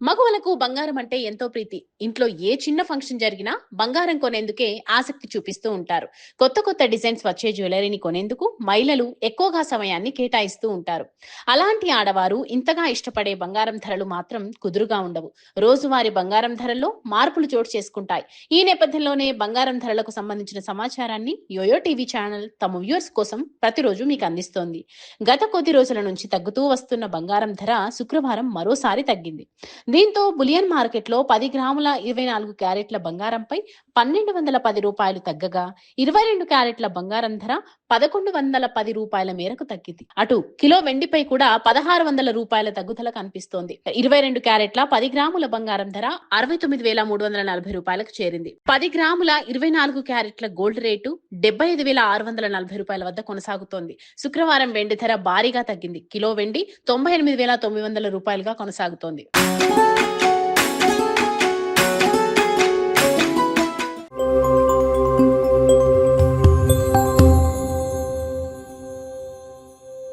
మగవలకు బంగారం అంటే ఎంతో ప్రీతి. ఇంట్లో ఏ చిన్న ఫంక్షన్ జరిగినా బంగారం కొనేందుకే ఆసక్తి చూపిస్తూ ఉంటారు. కొత్త కొత్త డిజైన్స్ వచ్చే జ్యువెలరీని కొనేందుకు మహిళలు ఎక్కువగా సమయాన్ని కేటాయిస్తూ ఉంటారు. అలాంటి ఆడవారు ఇంతగా ఇష్టపడే బంగారం ధరలు మాత్రం కుదురుగా ఉండవు. రోజువారీ బంగారం ధరల్లో మార్పులు చోటు చేసుకుంటాయి. ఈ నేపథ్యంలోనే బంగారం ధరలకు సంబంధించిన సమాచారాన్ని యోయో టీవీ ఛానల్ తమ వ్యూవర్స్ కోసం ప్రతిరోజు మీకు అందిస్తోంది. గత కొద్ది రోజుల నుంచి తగ్గుతూ వస్తున్న బంగారం ధర శుక్రవారం మరోసారి తగ్గింది. దీంతో బులియన్ మార్కెట్లో 10 గ్రాముల 24 క్యారెట్ల బంగారంపై రూ. 1,210 తగ్గగా 22 క్యారెట్ల బంగారం ధర రూ. 1,110 మేరకు తగ్గింది. అటు కిలో వెండిపై కూడా రూ. 1,600 తగ్గుదల కనిపిస్తోంది. 22 క్యారెట్ల 10 గ్రాముల బంగారం ధర రూ. 69,340 చేరింది. 10 గ్రాముల 24 క్యారెట్ల గోల్డ్ రేటు రూ. 75,640 వద్ద కొనసాగుతోంది. శుక్రవారం వెండి ధర భారీగా తగ్గింది. కిలో వెండి రూ. 98,900 కొనసాగుతోంది.